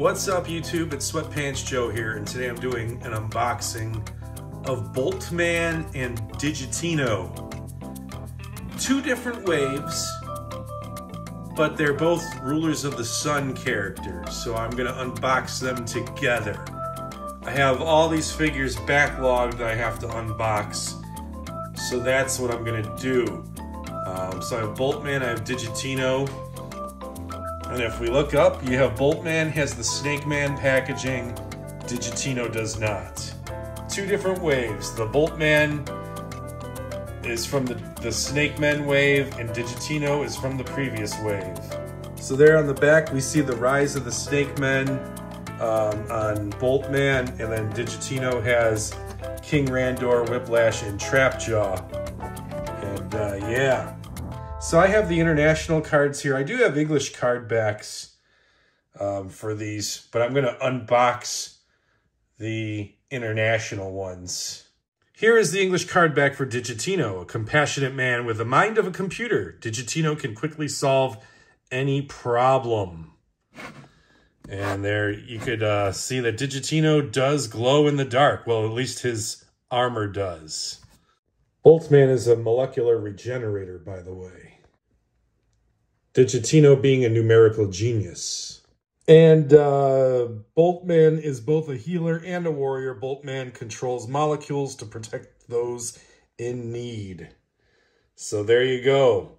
What's up YouTube, it's Sweatpants Joe here, and today I'm doing an unboxing of Bolt-Man and Digitino. Two different waves, but they're both Rulers of the Sun characters, so I'm gonna unbox them together. I have all these figures backlogged I have to unbox, so that's what I'm gonna do. So I have Bolt-Man, I have Digitino. And if we look up, you have Bolt-Man has the Snake Man packaging, Digitino does not. Two different waves. The Bolt-Man is from the Snake Man wave, and Digitino is from the previous wave. So there on the back, we see the rise of the Snake Men on Bolt-Man, and then Digitino has King Randor, Whiplash, and Trapjaw. And yeah. So I have the international cards here. I do have English card backs for these, but I'm going to unbox the international ones. Here is the English card back for Digitino, a compassionate man with the mind of a computer. Digitino can quickly solve any problem. And there you could see that Digitino does glow in the dark. Well, at least his armor does. Bolt-Man is a molecular regenerator, by the way. Digitino being a numerical genius. And Bolt-Man is both a healer and a warrior. Bolt-Man controls molecules to protect those in need. So there you go.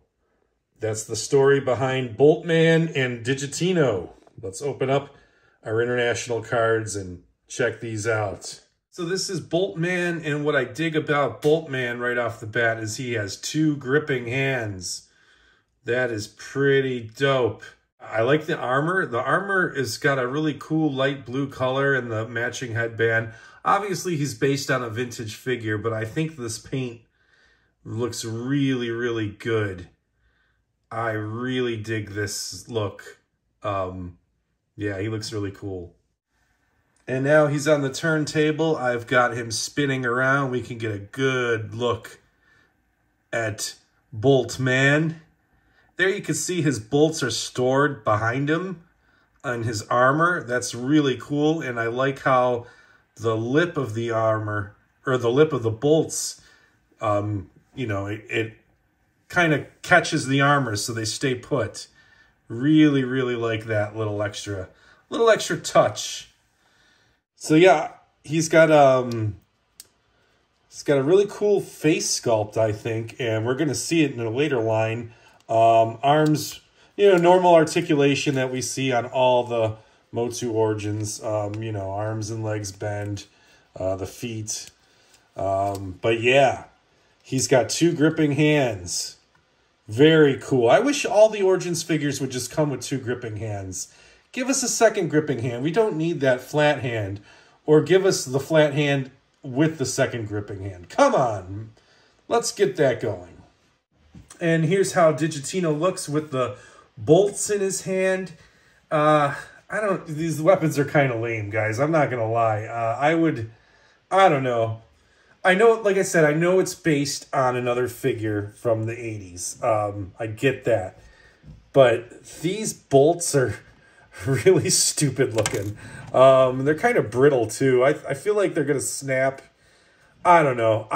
That's the story behind Bolt-Man and Digitino. Let's open up our international cards and check these out. So this is Bolt-Man, and what I dig about Bolt-Man right off the bat is he has two gripping hands. That is pretty dope. I like the armor. The armor has got a really cool light blue color and the matching headband. Obviously, he's based on a vintage figure, but I think this paint looks really, really good. I really dig this look. Yeah, he looks really cool. And now he's on the turntable. I've got him spinning around. We can get a good look at Bolt-Man. There you can see his bolts are stored behind him on his armor. That's really cool. And I like how the lip of the armor, or the lip of the bolts, you know, it kind of catches the armor so they stay put. Really, really like that little extra touch. So yeah, he's got a really cool face sculpt, I think, and we're gonna see it in a later line. Arms, you know, normal articulation that we see on all the MOTU origins. You know, arms and legs bend, the feet. But yeah, he's got two gripping hands. Very cool. I wish all the Origins figures would just come with two gripping hands. Give us a second gripping hand. We don't need that flat hand. Or give us the flat hand with the second gripping hand. Come on. Let's get that going. And here's how Digitino looks with the bolts in his hand. These weapons are kind of lame, guys. I'm not going to lie. I don't know. I know, like I said, I know it's based on another figure from the 80s. I get that. But these bolts are really stupid looking. They're kind of brittle, too. I feel like they're going to snap. I don't know.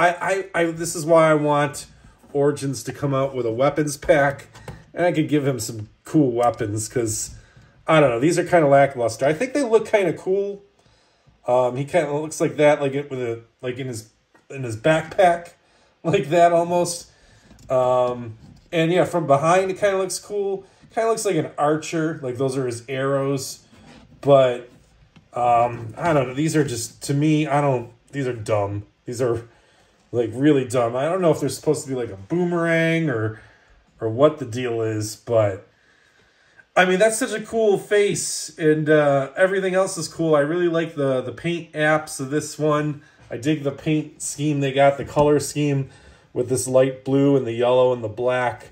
This is why I want Origins to come out with a weapons pack. And I could give him some cool weapons because, I don't know, these are kind of lackluster. I think they look kind of cool. He kind of looks like that, like in his backpack, like that almost. And yeah, from behind it kind of looks cool. Kind of looks like an archer, like those are his arrows. But I don't know, these are just, to me, these are dumb. These are like really dumb. I don't know if they're supposed to be like a boomerang or what the deal is, but I mean, that's such a cool face, and everything else is cool. I really like the paint apps of this one. I dig the paint scheme they got, the color scheme with this light blue and the yellow and the black.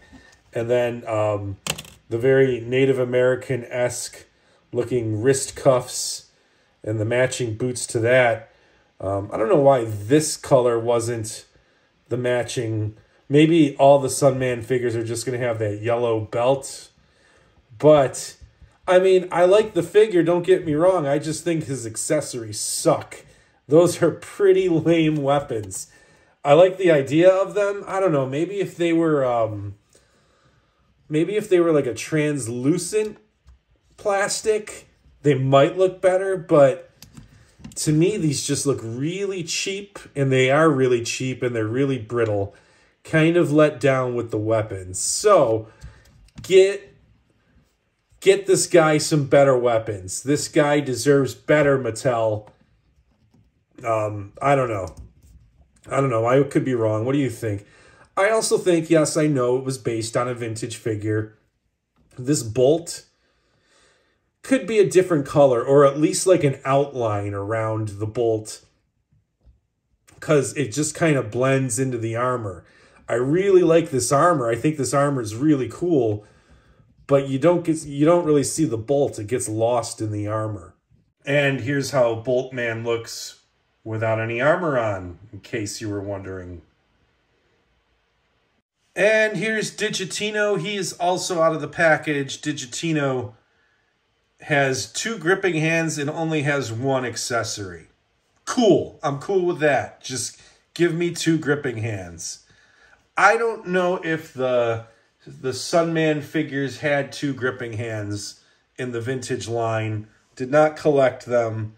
And then the very Native American-esque looking wrist cuffs and the matching boots to that. I don't know why this color wasn't the matching. Maybe all the Sunman figures are just going to have that yellow belt. But I mean, I like the figure, don't get me wrong. I just think his accessories suck. Those are pretty lame weapons. I like the idea of them. I don't know, maybe if they were like a translucent plastic, they might look better, but to me these just look really cheap, and they are really cheap and they're really brittle. Kind of let down with the weapons. So, get this guy some better weapons. This guy deserves better, Mattel. I don't know. I could be wrong. What do you think? I also think, yes, I know it was based on a vintage figure. This bolt could be a different color, or at least like an outline around the bolt, because it just kind of blends into the armor. I really like this armor. I think this armor is really cool, but you don't really see the bolt. It gets lost in the armor. And here's how Bolt-Man looks without any armor on, in case you were wondering. And here's Digitino. He is also out of the package. Digitino has 2 gripping hands and only has 1 accessory. Cool. I'm cool with that. Just give me 2 gripping hands. I don't know if the Sunman figures had 2 gripping hands in the vintage line. Did not collect them.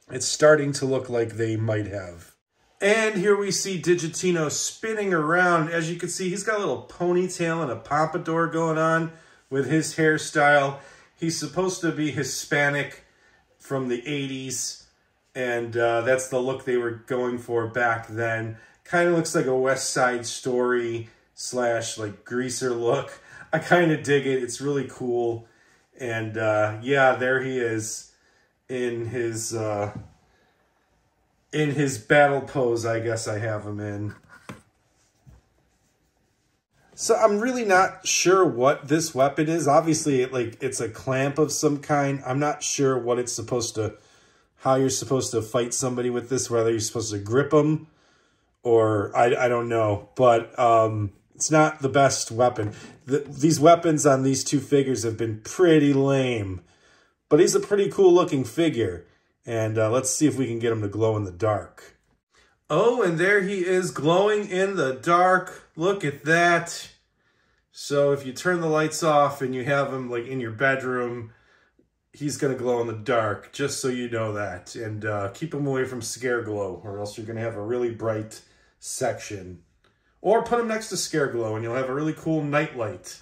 It's starting to look like they might have. And here we see Digitino spinning around. As you can see, he's got a little ponytail and a pompadour going on with his hairstyle. He's supposed to be Hispanic from the 80s, and that's the look they were going for back then. Kind of looks like a West Side Story / like greaser look. I kind of dig it. It's really cool. And yeah, there he is in his battle pose, I guess I have him in. So I'm really not sure what this weapon is. Obviously, it's a clamp of some kind. I'm not sure what it's supposed to, how you're supposed to fight somebody with this, whether you're supposed to grip them or I don't know. But it's not the best weapon. These weapons on these 2 figures have been pretty lame. But he's a pretty cool looking figure. And let's see if we can get him to glow in the dark. Oh, and there he is glowing in the dark. Look at that. So if you turn the lights off and you have him like in your bedroom, he's going to glow in the dark, just so you know that. And keep him away from Scare Glow, or else you're going to have a really bright section. Or put him next to Scare Glow and you'll have a really cool night light.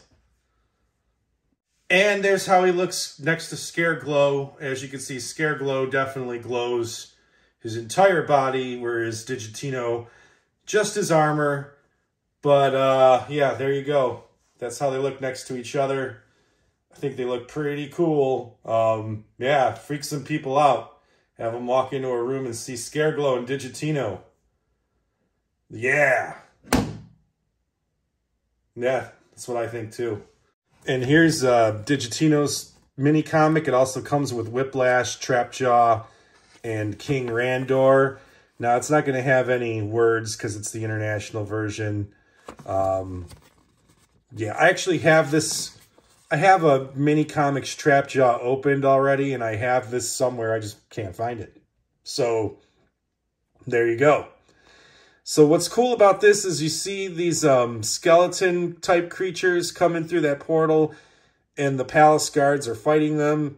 And there's how he looks next to Scare Glow. As you can see, Scare Glow definitely glows his entire body, whereas Digitino, just his armor. But yeah, there you go. That's how they look next to each other. I think they look pretty cool. Yeah, freak some people out. Have them walk into a room and see Scare Glow and Digitino. Yeah. Yeah, that's what I think too. And here's Digitino's mini comic. It also comes with Whiplash, Trapjaw, and King Randor. Now, it's not going to have any words because it's the international version. Yeah, I actually have this. I have a mini comics Trapjaw opened already, and I have this somewhere. I just can't find it. So, there you go. So what's cool about this is you see these skeleton-type creatures coming through that portal, and the palace guards are fighting them.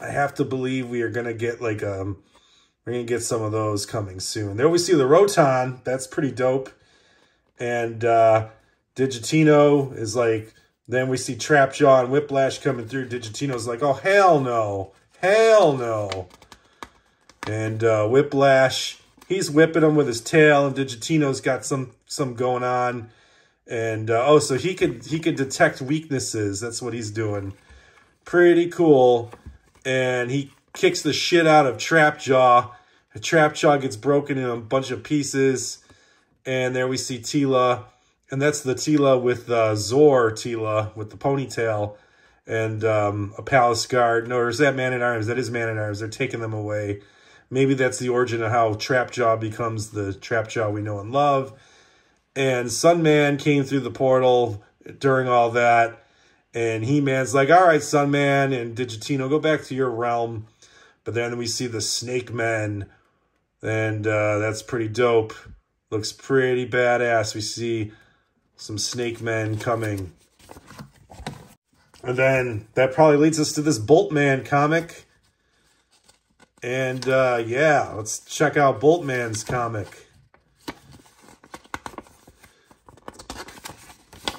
I have to believe we are going to get like we're going to get some of those coming soon. There we see the Roton. That's pretty dope. And Digitino is like, then we see Trapjaw and Whiplash coming through. Digitino's like, oh, hell no. Hell no. And Whiplash, he's whipping him with his tail, and Digitino's got some going on. And oh, so he could detect weaknesses. That's what he's doing. Pretty cool. And he kicks the shit out of Trapjaw. Trapjaw gets broken in a bunch of pieces. And there we see Teela. And that's the Teela with Zor Teela with the ponytail. And a palace guard. No, or is that Man-at-Arms? That is Man-at-Arms. They're taking them away. Maybe that's the origin of how Trapjaw becomes the Trapjaw we know and love. And Sunman came through the portal during all that. And He-Man's like, all right, Sun Man and Digitino, go back to your realm. But then we see the Snake Men, and that's pretty dope. Looks pretty badass. We see some Snake Men coming. And then that probably leads us to this Bolt-Man comic. And yeah, let's check out Bolt-Man's comic.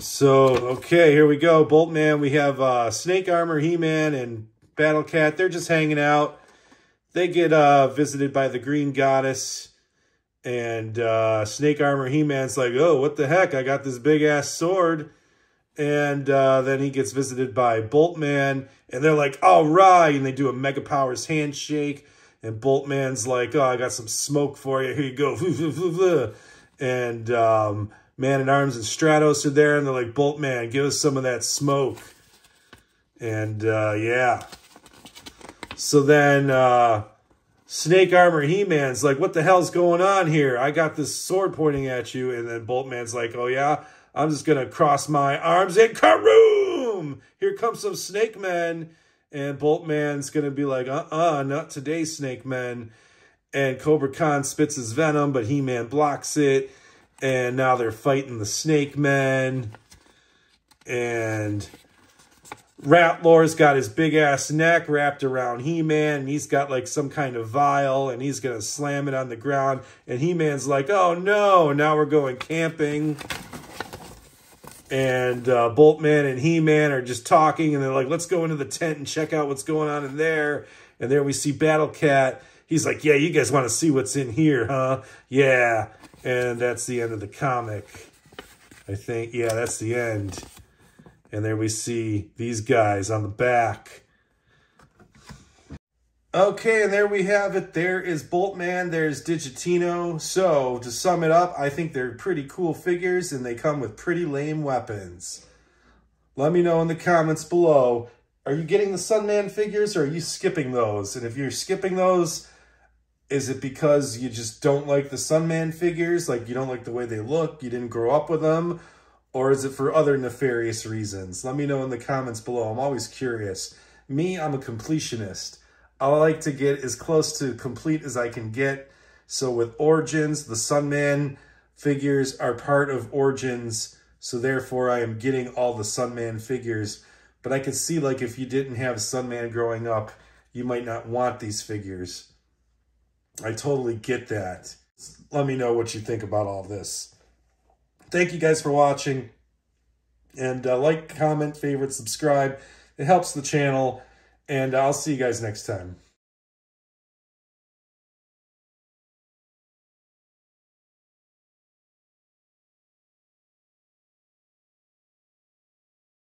So, okay, here we go. Bolt-Man, we have Snake Armor, He-Man, and Battle Cat. They're just hanging out. They get visited by the Green Goddess. And Snake Armor, He-Man's like, oh, what the heck? I got this big-ass sword. And then he gets visited by Bolt-Man. And they're like, all right. And they do a Mega Powers handshake. And Bolt-Man's like, oh, I got some smoke for you. Here you go. And Man-at-Arms and Stratos are there, and they're like, Bolt-Man, give us some of that smoke. And, yeah. So then, Snake Armor He-Man's like, what the hell's going on here? I got this sword pointing at you. And then Bolt-Man's like, oh, yeah? I'm just going to cross my arms and karoom! Here comes some Snake Men. And Bolt-Man's going to be like, not today, Snake Men. And Cobra Khan spits his venom, but He-Man blocks it. And now they're fighting the Snake Men. And Ratlor's got his big-ass neck wrapped around He-Man. And he's got, like, some kind of vial. And he's going to slam it on the ground. And He-Man's like, oh, no. Now we're going camping. And Bolt-Man and He-Man are just talking. And they're like, let's go into the tent and check out what's going on in there. And there we see Battle Cat. He's like, yeah, you guys want to see what's in here, huh? Yeah. And that's the end of the comic, I think. Yeah, that's the end. And there we see these guys on the back. Okay, and there we have it. There is Bolt-Man. There's Digitino. So, to sum it up, I think they're pretty cool figures, and they come with pretty lame weapons. Let me know in the comments below. Are you getting the Sunman figures, or are you skipping those? And if you're skipping those, is it because you just don't like the Sunman figures? Like, you don't like the way they look? You didn't grow up with them? Or is it for other nefarious reasons? Let me know in the comments below. I'm always curious. Me, I'm a completionist. I like to get as close to complete as I can get. So with Origins, the Sunman figures are part of Origins. So therefore, I am getting all the Sunman figures. But I could see, like, if you didn't have Sunman growing up, you might not want these figures. I totally get that. Let me know what you think about all this. Thank you guys for watching. And like, comment, favorite, subscribe. It helps the channel. And I'll see you guys next time.